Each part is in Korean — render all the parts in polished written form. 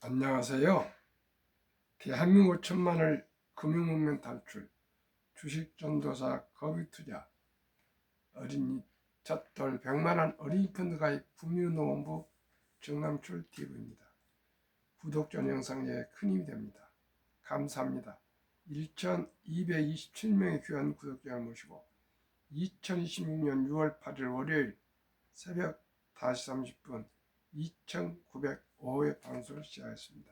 안녕하세요. 대한민국 5천만을 금융문명 탈출, 주식전도사 거위투자, 어린이 잣돌 100만원 어린이 펀드 가입 국민운동본부 정남출 TV입니다. 구독 전 영상에 큰 힘이 됩니다. 감사합니다. 1227명의 귀한 구독자를 모시고 2026년 6월 8일 월요일 새벽 5시 30분 2905회 방송을 시작했습니다.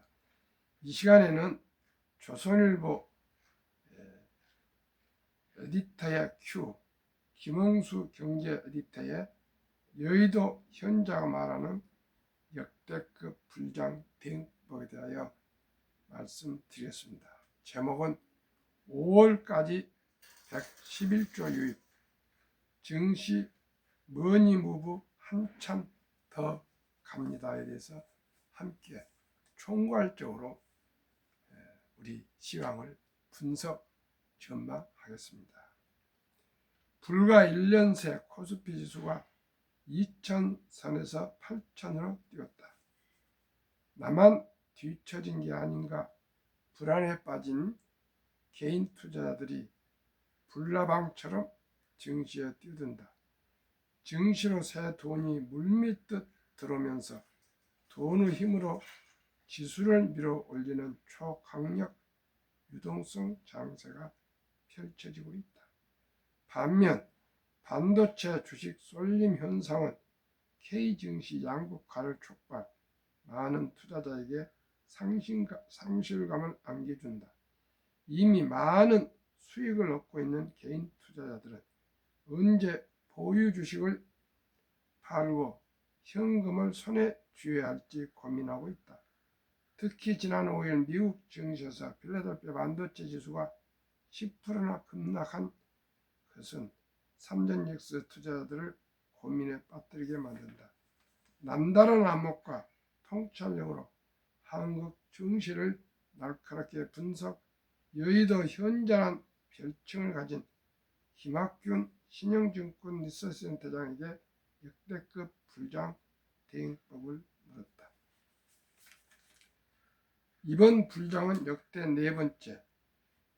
이 시간에는 조선일보 에디터의 Q, 김홍수 경제 에디터의 여의도 현자가 말하는 역대급 불장 대응법에 대하여 말씀드리겠습니다. 제목은 5월까지 111조 유입, 증시 머니 무브 한참 더 갑니다에 대해서 함께 총괄적으로 우리 시황을 분석 전망하겠습니다. 불과 1년 새 코스피 지수가 2,000선에서 8,000으로 뛰었다. 나만 뒤처진 게 아닌가 불안에 빠진 개인 투자자들이 불나방처럼 증시에 뛰어든다. 증시로 새 돈이 물밀듯 들어오면서 돈의 힘으로 지수를 밀어 올리는 초강력 유동성 장세가 펼쳐지고 있다. 반면 반도체 주식 쏠림 현상은 K증시 양극화를 촉발, 많은 투자자에게 상실감을 안겨준다. 이미 많은 수익을 얻고 있는 개인 투자자들은 언제 보유 주식을 팔고 현금을 손에 쥐어야 할지 고민하고 있다. 특히 지난 5일 미국 증시에서 필라델피아 반도체 지수가 10%나 급락한 것은 삼전역스 투자자들을 고민에 빠뜨리게 만든다. 남다른 안목과 통찰력으로 한국 증시를 날카롭게 분석, 여의도 현자란 별칭을 가진 김학균 신영증권 리서치센터장에게 역대급 불장 대응법을 물었다. 이번 불장은 역대 4번째,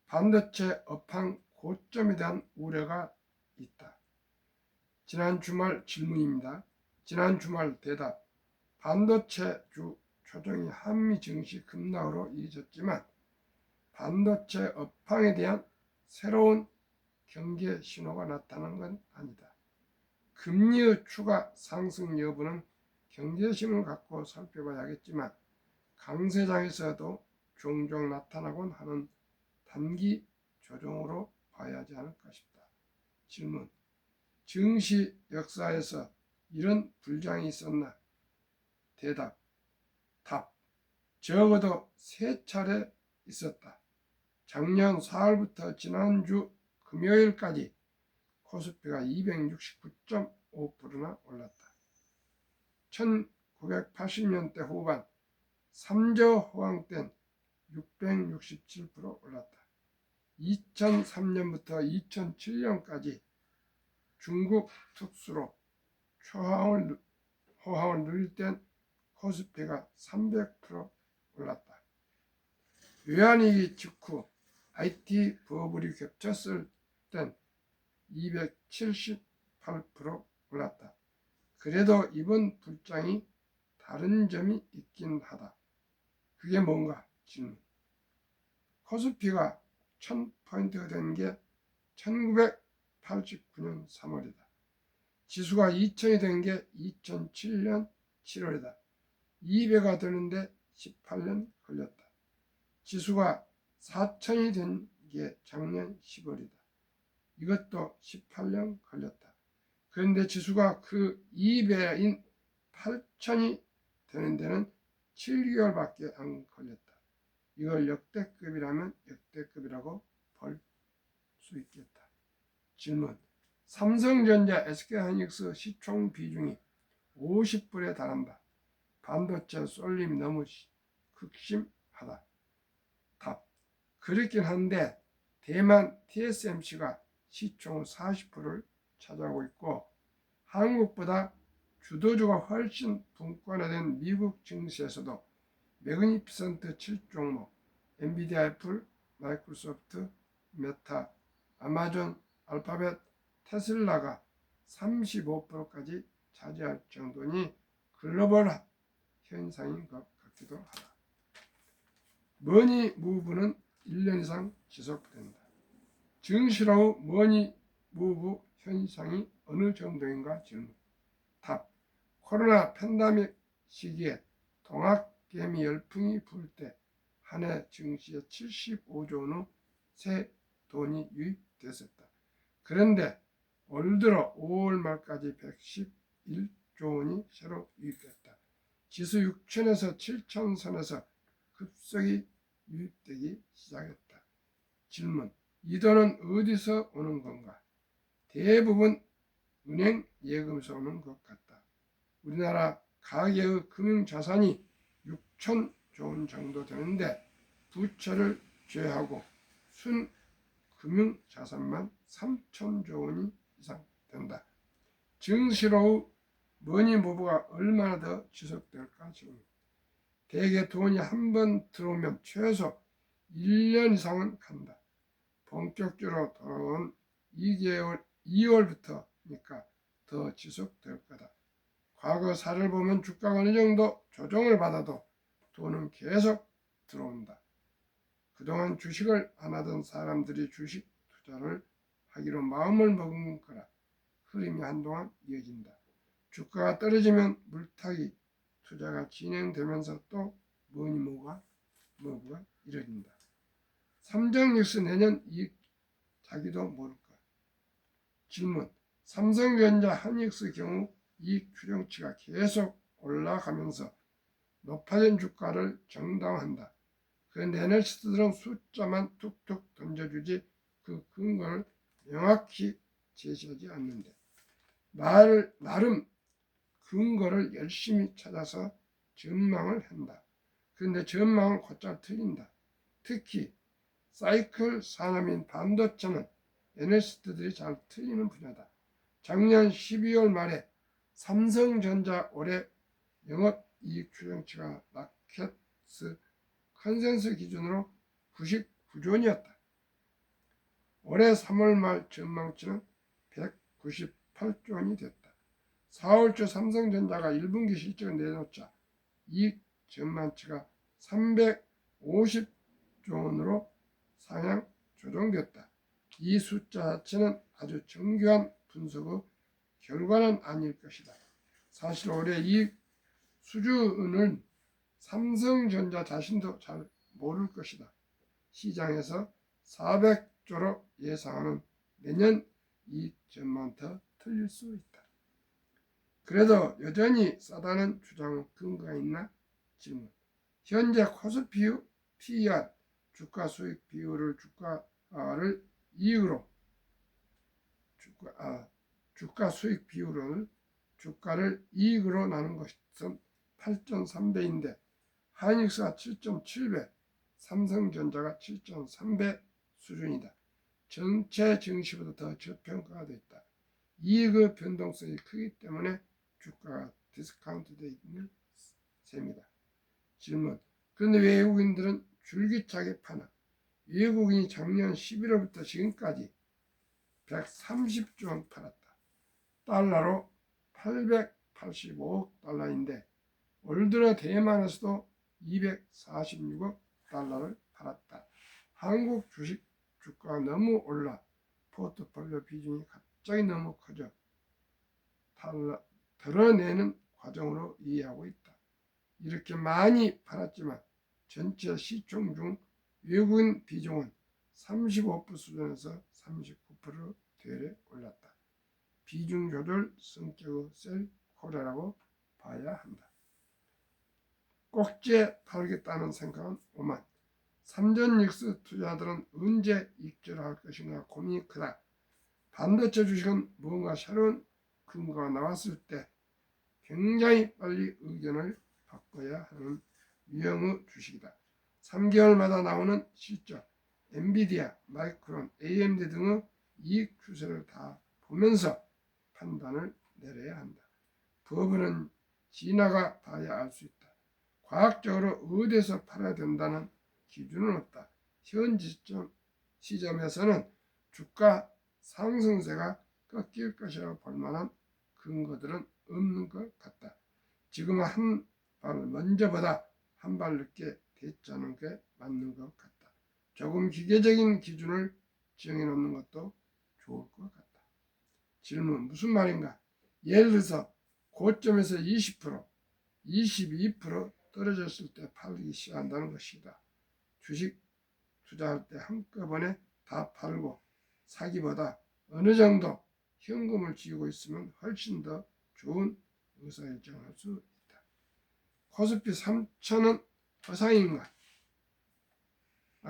반도체 업황 고점에 대한 우려가 있다. 지난 주말 질문입니다. 지난 주말 대답. 반도체 주 조정이 한미 증시 급락으로 이어졌지만 반도체 업황에 대한 새로운 경계 신호가 나타난 건 아니다. 금리의 추가 상승 여부는 경계심을 갖고 살펴봐야겠지만 강세장에서도 종종 나타나곤 하는 단기 조정으로 봐야 하지 않을까 싶다. 질문. 증시 역사에서 이런 불장이 있었나? 대답. 답. 적어도 3차례 있었다. 작년 4월부터 지난주 금요일까지 코스피가 269.5%나 올랐다. 1980년대 후반 3저 호황 땐 667% 올랐다. 2003년부터 2007년까지 중국 특수로 호황을 누릴 땐 코스피가 300% 올랐다. 외환위기 직후 IT 버블이 겹쳤을 땐 278% 올랐다. 그래도 이번 불장이 다른 점이 있긴 하다. 그게 뭔가? 질문. 코스피가 1000포인트가 된 게 1989년 3월이다. 지수가 2000이 된 게 2007년 7월이다. 2배가 되는데 18년 걸렸다. 지수가 4000이 된 게 작년 10월이다. 이것도 18년 걸렸다. 그런데 지수가 그 2배인 8000이 되는 데는 7개월밖에 안 걸렸다. 이걸 역대급이라면 역대급이라고 볼 수 있겠다. 질문. 삼성전자, SK하이닉스 시총 비중이 50%에 달한다. 반도체 쏠림이 너무 극심하다. 답. 그렇긴 한데 대만 TSMC가 시총 40%를 차지하고 있고 한국보다 주도주가 훨씬 분권화된 미국 증시에서도 매그니피선트 7종목, 엔비디아, 애플, 마이크로소프트, 메타, 아마존, 알파벳, 테슬라가 35%까지 차지할 정도니 글로벌 현상인 것 같기도 하다. 머니 무브는 1년 이상 지속된다. 증시로 머니 무브 현상이 어느 정도인가 질문. 답. 코로나 팬데믹 시기에 동학개미 열풍이 불 때 한 해 증시에 75조 원의 새 돈이 유입됐었다. 그런데 올 들어 5월 말까지 111조 원이 새로 유입됐다. 지수 6천에서 7천 선에서 급속히 유입되기 시작했다. 질문. 이 돈은 어디서 오는 건가? 대부분 은행 예금에서 오는 것 같다. 우리나라 가계의 금융자산이 6천조 원 정도 되는데 부채를 제외하고 순 금융자산만 3천조 원이 이상 된다. 증시로의 머니 무브가 얼마나 더 지속될까 질문. 대개 돈이 한 번 들어오면 최소 1년 이상은 간다. 본격적으로 돌아온 2월부터니까 더 지속될 거다. 과거 사를 보면 주가가 어느 정도 조정을 받아도 돈은 계속 들어온다. 그동안 주식을 안 하던 사람들이 주식 투자를 하기로 마음을 먹은 거라 흐름이 한동안 이어진다. 주가가 떨어지면 물타기 투자가 진행되면서 또 머니 무브가 이뤄진다. 삼성뉴스 내년 이익 자기도 모를까? 질문. 삼성전자, 한익스 경우 이익 추정치가 계속 올라가면서 높아진 주가를 정당화한다. 그런데 애널리스트들은 숫자만 툭툭 던져주지 그 근거를 명확히 제시하지 않는데 나름 근거를 열심히 찾아서 전망을 한다. 그런데 전망은 곧잘 틀린다. 특히 사이클 산업인 반도체는 애널리스트들이 잘 틀리는 분야다. 작년 12월 말에 삼성전자 올해 영업이익 추정치가 마켓스 컨센서스 기준으로 99조 원이었다. 올해 3월 말 전망치는 198조 원이 됐다. 4월 초 삼성전자가 1분기 실적을 내놓자 이익 전망치가 350조 원으로 상향 조정됐다. 이 숫자 자체는 아주 정교한 분석의 결과는 아닐 것이다. 사실 올해 이익 수준은 삼성전자 자신도 잘 모를 것이다. 시장에서 400조로 예상하는 내년 이익 전망 더 틀릴 수 있다. 그래도 여전히 싸다는 주장은 근거가 있나? 질문. 현재 코스피 PER 주가 수익 비율을 주가 수익 비율을 주가를 이익으로 나눈 것은 8.3배인데 하이닉스가 7.7배, 삼성전자가 7.3배 수준이다. 전체 증시보다 더 저평가가 됐다. 이익의 변동성이 크기 때문에 주가가 디스카운트되어 있는 셈이다. 질문. 그런데 외국인들은 줄기차게 파나? 외국인이 작년 11월부터 지금까지 130조 원 팔았다. 달러로 885억 달러인데 올 들어 대만에서도 246억 달러를 팔았다. 한국 주식 주가가 너무 올라 포트폴리오 비중이 갑자기 너무 커져 드러내는 과정으로 이해하고 있다. 이렇게 많이 팔았지만 전체 시총 중 외국인 비중은 35% 수준에서 39% 되려 올랐다. 비중 조절 성격의 셀 코레라고 봐야 한다. 꼭지에 팔겠다는 생각은 오만. 삼전익스 투자들은 언제 익절할 것인가 고민이 크다. 반도체 주식은 무언가 새로운 근거가 나왔을 때 굉장히 빨리 의견을 바꿔야 하는 유형의 주식이다. 3개월마다 나오는 실적, 엔비디아, 마이크론, AMD 등의 이익 추세를 다 보면서 판단을 내려야 한다. 법은 지나가 봐야 알 수 있다. 과학적으로 어디서 팔아야 된다는 기준은 없다. 현 시점에서는 주가 상승세가 꺾일 것이라고 볼 만한 근거들은 없는 것 같다. 지금은 한 발 먼저보다 한 발 늦게 대처하는 게 맞는 것 같다. 조금 기계적인 기준을 정해놓는 것도 좋을 것 같다. 질문, 무슨 말인가? 예를 들어서 고점에서 20%, 22% 떨어졌을 때 팔기 시작한다는 것이다. 주식 투자할 때 한꺼번에 다 팔고 사기보다 어느 정도 현금을 쥐고 있으면 훨씬 더 좋은 의사결정을 할 수 있다. 코스피 3천은 허상인가?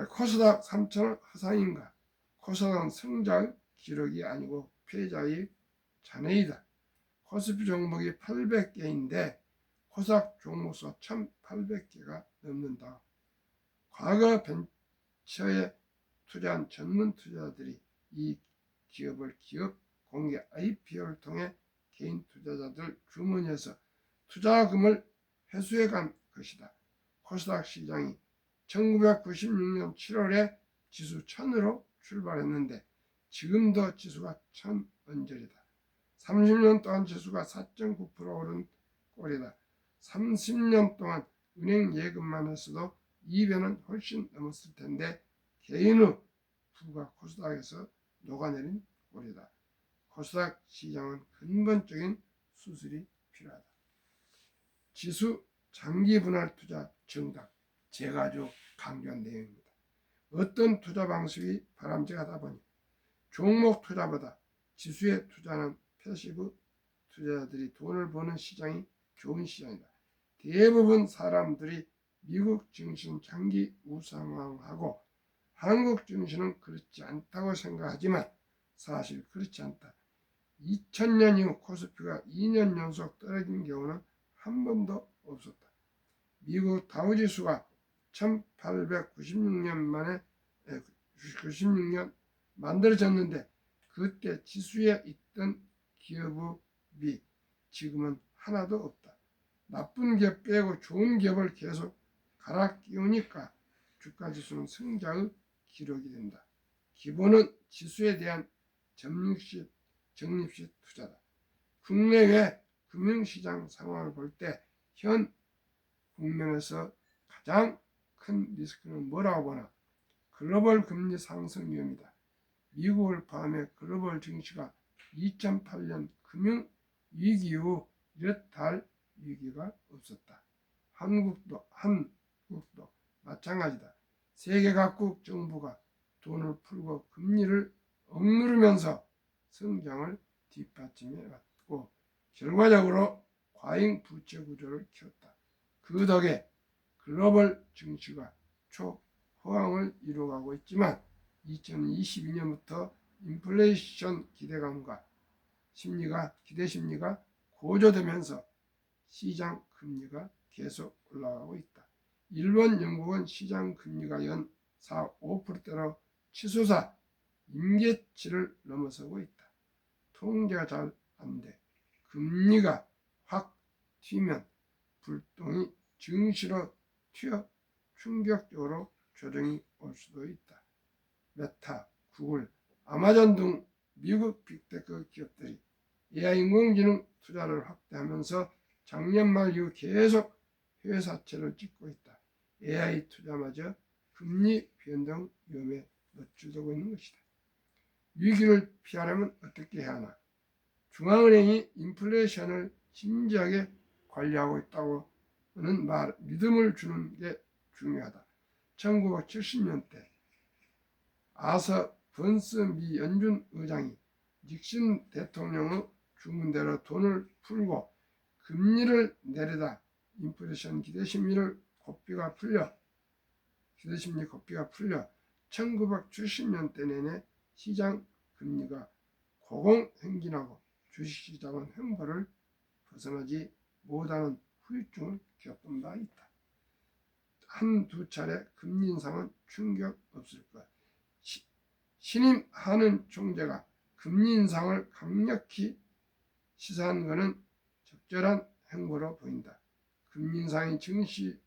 코스닥 3천은 허상인가? 코스닥은 승자의 기록이 아니고 패자의 잔해이다. 코스피 종목이 800개인데 코스닥 종목수 1800개가 넘는다. 과거 벤처에 투자한 전문 투자자들이 이 기업을 기업 공개 IPO를 통해 개인 투자자들 주머니에서 투자금을 회수해 간 것이다. 코스닥 시장이 1996년 7월에 지수 1000으로 출발했는데 지금도 지수가 1000 언저리다. 30년 동안 지수가 4.9% 오른 꼴이다. 30년 동안 은행 예금만 했어도 2배는 훨씬 넘었을 텐데 개인의 부가 코스닥에서 녹아내린 꼴이다. 코스닥 시장은 근본적인 수술이 필요하다. 지수 장기 분할 투자 정답. 제가 아주 강조한 내용입니다. 어떤 투자 방식이 바람직하다 보니 종목 투자보다 지수에 투자하는 패시브 투자자들이 돈을 버는 시장이 좋은 시장이다. 대부분 사람들이 미국 증시는 장기 우상향하고 한국 증시는 그렇지 않다고 생각하지만 사실 그렇지 않다. 2000년 이후 코스피가 2년 연속 떨어진 경우는 한 번도 없었다. 미국 다우지수가 1896년 만에 96년 만들어졌는데 그때 지수에 있던 기업이 지금은 하나도 없다. 나쁜 기업 빼고 좋은 기업을 계속 갈아 끼우니까 주가지수는 승자의 기록이 된다. 기본은 지수에 대한 적립식 투자다. 국내외 금융시장 상황을 볼 때 현 국면에서 가장 큰 리스크는 뭐라고 보나? 글로벌 금리 상승 위험이다. 미국을 포함해 글로벌 증시가 2008년 금융위기 이후 이렇다 위기가 없었다. 한국도 마찬가지다. 세계 각국 정부가 돈을 풀고 금리를 억누르면서 성장을 뒷받침해 왔고 결과적으로 과잉 부채 구조를 키웠다. 그 덕에 글로벌 증시가 초호황을 이루어가고 있지만 2022년부터 인플레이션 기대감과 기대 심리가 고조되면서 시장 금리가 계속 올라가고 있다. 일본, 영국은 시장 금리가 연 4, 5%대로 치솟아 임계치를 넘어서고 있다. 통제가 잘 안 돼. 금리가 확 튀면 불똥이 증시로 튀어 충격적으로 조정이 올 수도 있다. 메타, 구글, 아마존 등 미국 빅테크 기업들이 AI 인공지능 투자를 확대하면서 작년 말 이후 계속 해외 사채를 찍고 있다. AI 투자마저 금리 변동 위험에 노출되고 있는 것이다. 위기를 피하려면 어떻게 해야 하나? 중앙은행이 인플레이션을 진지하게 관리하고 있다고 하는 믿음을 주는 게 중요하다. 1970년대 아서 번스 미 연준 의장이 닉슨 대통령의 주문대로 돈을 풀고 금리를 내리다 인플레이션 기대심리 고삐가 풀려 1970년대 내내 시장 금리가 고공행진하고 주식시장은 횡보를 벗어나지 못하는 후유증을 겪은 바 있다. 한두 차례 금리 인상은 충격 없을 거야. 신임 한은 총재가 금리 인상을 강력히 시사한 것은 적절한 행보로 보인다. 금리 인상이 증시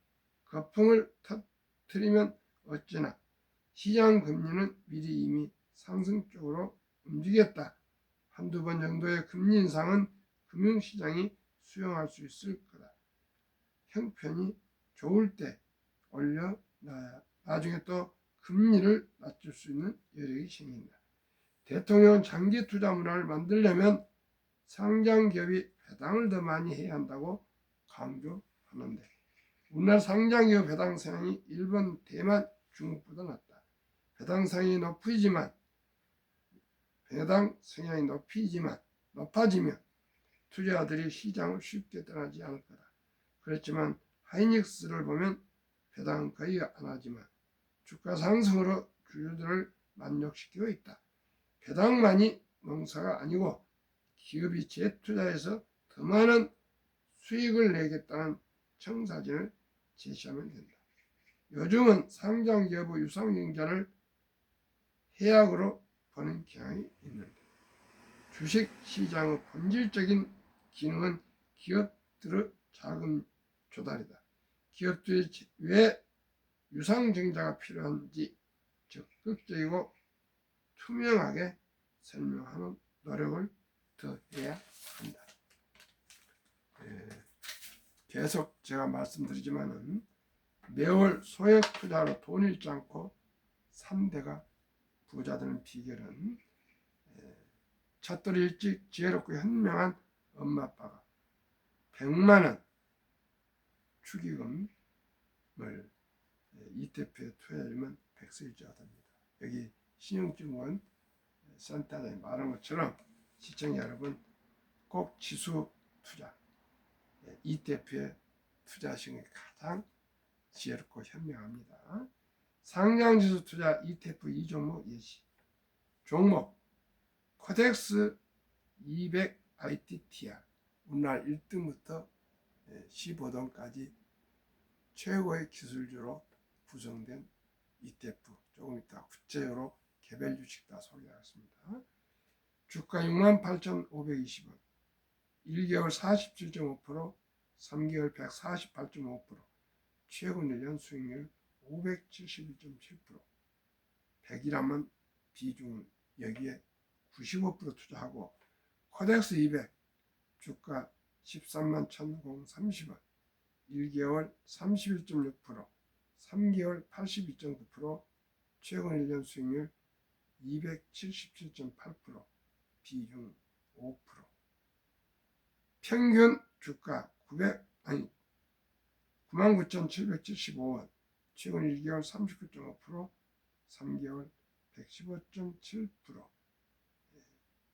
거품을 터뜨리면 어쩌나 시장 금리는 미리 이미 상승 쪽으로 움직였다. 한두 번 정도의 금리 인상은 금융시장이 수용할 수 있을 거다. 형편이 좋을 때 올려놔야 나중에 또 금리를 낮출 수 있는 여력이 생긴다. 대통령은 장기 투자 문화를 만들려면 상장기업이 배당을 더 많이 해야 한다고 강조하는데 우리나라 상장기업 배당 성향이 일본, 대만, 중국보다 낮다. 배당 성향이 높아지면 투자자들이 시장을 쉽게 떠나지 않을 거다. 그렇지만 하이닉스를 보면 배당은 거의 안 하지만 주가 상승으로 주주들을 만족시키고 있다. 배당만이 농사가 아니고 기업이 재투자해서 더 많은 수익을 내겠다는 청사진을 제시하면 된다. 요즘은 상장기업의 유상증자를 해악으로 보는 경향이 있는데 주식시장의 본질적인 기능은 기업들의 자금 조달이다. 기업들이 왜 유상증자가 필요한지 적극적이고 투명하게 설명하는 노력을 더 해야 한다. 계속 제가 말씀드리지만은 매월 소액 투자로 돈 잃지 않고 3대가 부자 되는 비결은 첫돌이 일찍 지혜롭고 현명한 엄마 아빠가 100만원 축의금을 ETF에 투자하면 백수일자가 됩니다. 여기 신용증권 센터장이 말한 것처럼 시청자 여러분 꼭 지수 투자 ETF에 투자하시는 게 가장 지혜롭고 현명합니다. 상장지수 투자 ETF 2종목 예시. 종목 코덱스 200 ITTR 우리나라 1등부터 15등까지 최고의 기술주로 구성된 ETF 조금 이따 구체적으로 개별 주식 다 소개하겠습니다. 주가 68,520원 1개월 47.5% 3개월 148.5% 최고 1년 수익률 571.7% 100이라면 비중 여기에 95% 투자하고 코덱스 200 주가 131,030원 1개월 31.6% 3개월 82.9% 최근 1년 수익률 277.8% 비중 5% 평균 주가 99,775원 최근 1개월 39.5% 3개월 115.7%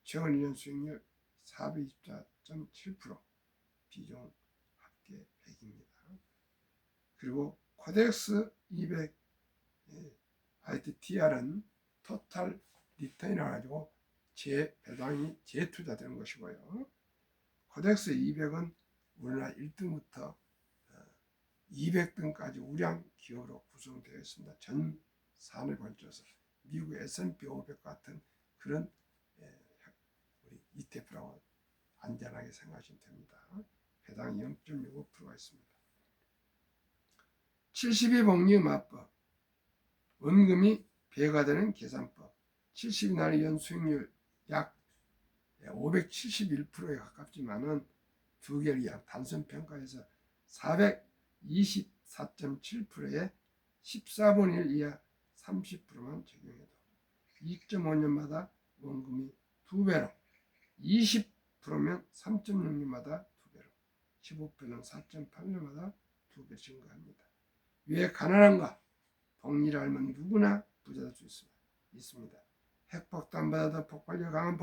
최근 1년 수익률 424.7% 비중 합계 100입니다. 그리고 코덱스 200 ITTR은 토탈 리턴이라 가지고 재배당이 재투자되는 것이고요. 코덱스 200은 우리나라 1등부터 200등까지 우량 기업으로 구성되어 있습니다. 전 산을 걸쳐서 미국 S&P 500 같은 그런 우리 ETF라고 안전하게 생각하시면 됩니다. 배당 0.65%가 있습니다. 72복리 마법 원금이 배가 되는 계산법 70날 연수익률 약 571%에 가깝지만은 두 개를 이한 단순 평가해서 424.7%에 14분의 1 이하 30%만 적용해도 2.5년마다 원금이 2배로 20%면 3.6년마다 2배로 15%는 4.8년마다 2배 증가합니다. 왜 가난한가? 복리를 알면 누구나 부자 될 수 있습니다. 핵폭도 안 받아도 폭발력 강한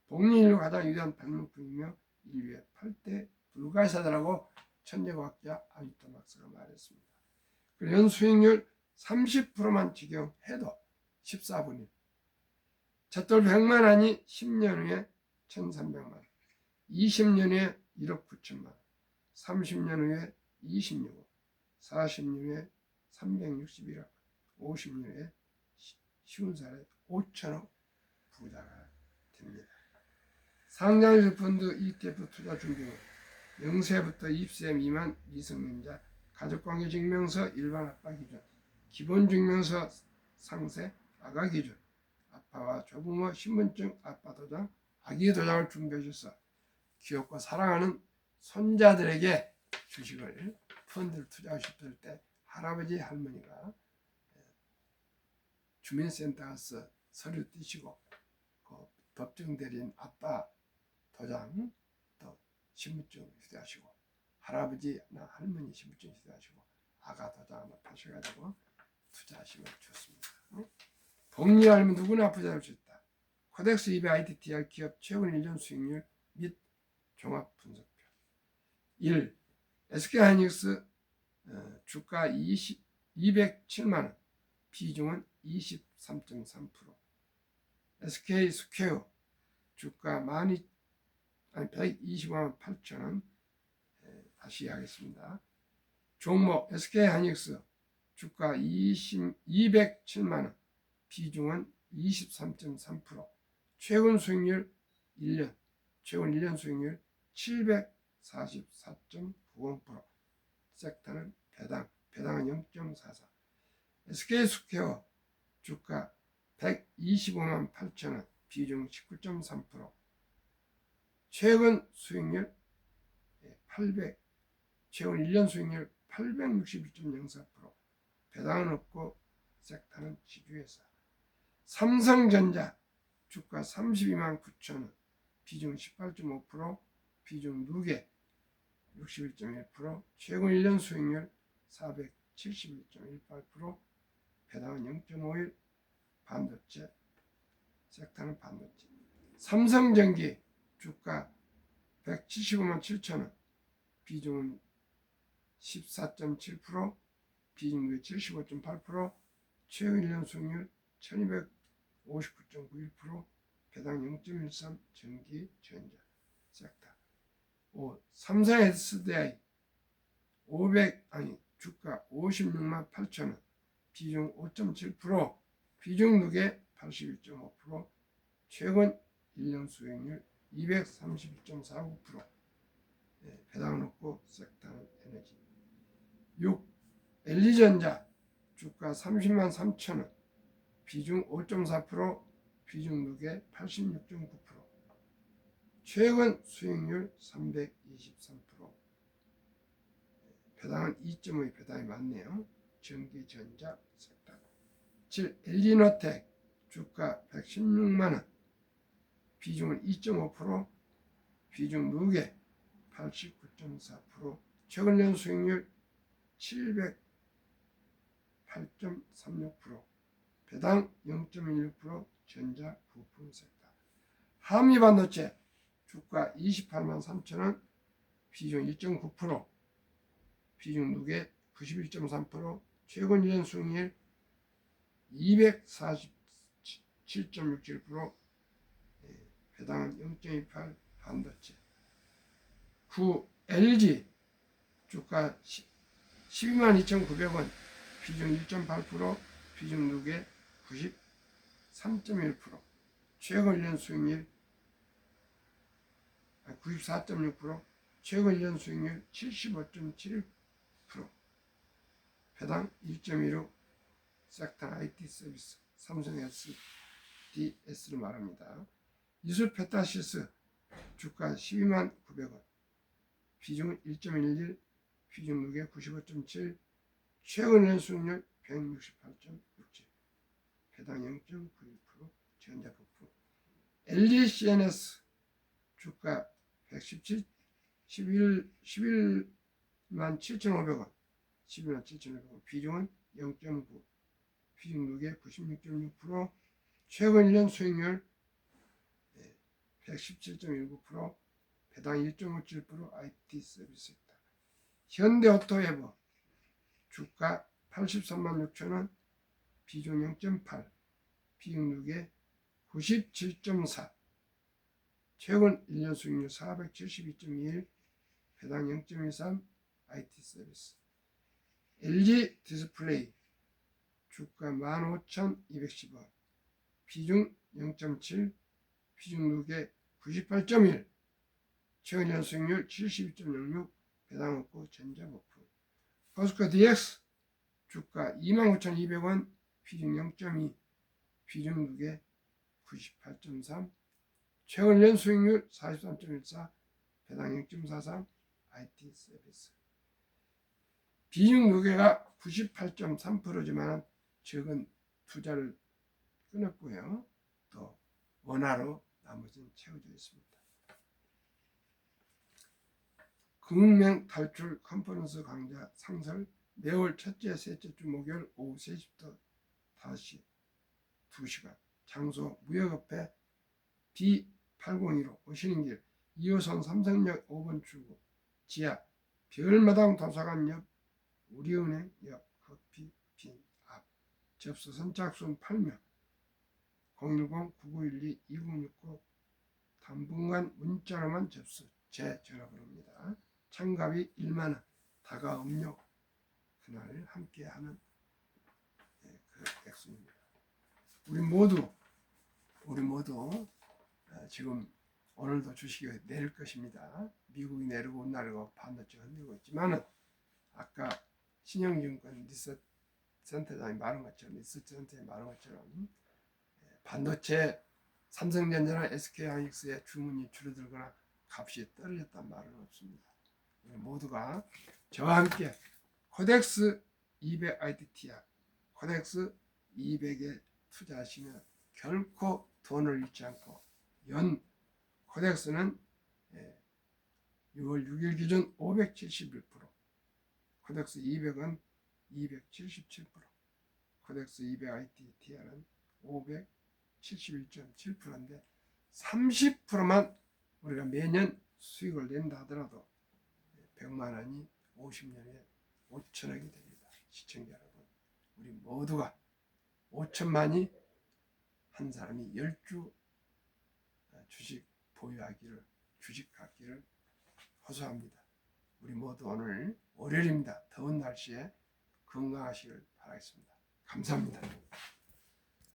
복리인류 가장 위대한 발명품이며 인류의 8대 불가사다라고 천재과학자 아유타 막스가 말했습니다. 그리고 연수익률 30%만 적용해도 14분의 1. 첫돌 100만 원이 10년 후에 1,300만 원, 20년 후에 1억 9천만 원, 30년 후에 26억, 40년 후에 361억, 50년 후에 50살에 5천억 부자가 됩니다. 상장주 펀드 ETF 투자 준비는 0세부터 20세 미만 미성년자 가족관계증명서 일반 아빠 기준, 기본증명서 상세 아가 기준, 아빠와 조부모 신분증 아빠 도장, 아기 도장을 준비해 주셔서 귀엽고 사랑하는 손자들에게 주식을 펀드를 투자하실 때 할아버지 할머니가 주민센터 가서 서류 띄시고 그 법정 대리인 아빠 도장 또 신분증 휴대하시고 할아버지나 할머니 신분증 휴대하시고 아가 도장 하나 파셔가지고 투자하시면 좋습니다. 복리 알면 누구나 부자될 수 있다. 코덱스 200 ITTR 기업 최근 1년 수익률 및 종합 분석표. 1. SK하이닉스 주가 207만원, 비중은 23.3%. SK스퀘어 주가 125만 8천원. 다시 하겠습니다. 종목 SK하이닉스 주가 207만원, 비중은 23.3%. 최근 수익률 1년, 최근 1년 수익률 744.90%. 섹터는 배당은 0.44. SK스퀘어 주가 125만 8천원, 비중 19.3%. 최근 수익률 800, 최근 1년 수익률 861.04%. 배당은 없고 섹터는 지주회사. 삼성전자 주가 32만 9천원, 비중 18.5%, 비중 누계 61.1%, 최근 1년 수익률 471.18%, 배당은 0.51, 반도체, 섹터는 반도체. 삼성전기 주가 175만 7천원, 비중은 14.7%, 비중 누계 75.8%, 최근 1년 수익률 1259.91%, 배당 0.13, 전기, 전자, 섹터. 5. 삼성 SDI 주가 56만 8천원, 비중 5.7%, 비중 누계 81.5%, 최근 1년 수익률 231.49%, 배당은 없고 섹터는 에너지. 6. LG전자 주가 30만 3천원, 비중 5.4%, 비중 누계 86.9%, 최근 수익률 323%, 배당은 2.5, 배당이 많네요. 전기, 전자, 섹터. 7. LG노텍 주가 116만원, 비중은 2.5%, 비중 누계 89.4%, 최근 년 수익률 708.36%, 배당 0.16%, 전자 부품 섹터. 한미반도체 주가 28만 3천원, 비중 1.9%, 비중 누계 91.3%, 최근 1년 수익률 247.67%, 배당은 0.28, 반도체. 9. LG 주가 12만 2,900원, 비중 1.8%, 비중 누계 93.1%, 최근 1년 수익률 94.6%, 최근 1년 수익률 75.71%, 배당 1.15, 섹터 IT 서비스, 삼성 SDS를 말합니다. 이수페타시스 주가 12만 900원, 비중은 1.11, 비중 누계 95.7, 최근 1년 수익률 168.67, 배당 0.91%, 전자 부품. LGCNS 주가 11만 7,500원, 11만 7,500원, 비중은 0.9, 비중 누계 96.6%, 최근 1년 수익률 117.19%, 배당 1.57%, IT 서비스입니다. 현대오토에버 주가 83만 6천원, 비중 0.8, 비중 누계 97.4, 최근 1년 수익률 472.21, 배당 0.13, IT 서비스. LG 디스플레이 주가 15,210원, 비중 0.7, 비중 누계 98.1, 최근 1년 수익률 72.06, 배당 없고 전자 부품. 포스코 DX 주가 29,200원, 비중 0.2, 비중 무게 98.3, 최근 연수익률 43.14, 배당 0.43, IT 서비스. 비중 무게가 98.3%지만 적은 투자를 끊었고요. 또 원화로 나머지는 채워져 있습니다. 금융명 탈출 컨퍼런스 강좌 상설 매월 첫째, 셋째 주 목요일 오후 3시부터 5시 2시간 장소 무역협회 B801호 오시는 길 2호선 삼성역 5번 출구 지하 별마당 도서관 옆 우리은행 옆 커피빈 앞 접수 선착순 8명 010-9912-2969 당분간 문자로만 접수 제 전화번호입니다. 참가비 1만원 다가 음료 그날 함께하는 그 액수입니다. 우리 모두 지금 오늘도 주식이 내릴 것입니다. 미국이 내리고 온날이고 반도체 흔들고 있지만은 아까 신영증권 리서치센터장이 말한 것처럼 반도체 삼성전자나 SK하이닉스의 주문이 줄어들거나 값이 떨어졌단 말은 없습니다. 우리 모두가 저와 함께 코덱스 200 IDTR 코덱스 200에 투자하시면 결코 돈을 잃지 않고 연 코덱스는 6월 6일 기준 571%, 코덱스 200은 277%, 코덱스 200 IDTR은 571.7%인데 30%만 우리가 매년 수익을 낸다 하더라도 100만 원이 50년에 5천억이 됩니다. 시청자 여러분, 우리 모두가 5천만이 한 사람이 10주 주식 보유하기를, 주식 갖기를 호소합니다. 우리 모두 오늘 월요일입니다. 더운 날씨에 건강하시길 바라겠습니다. 감사합니다.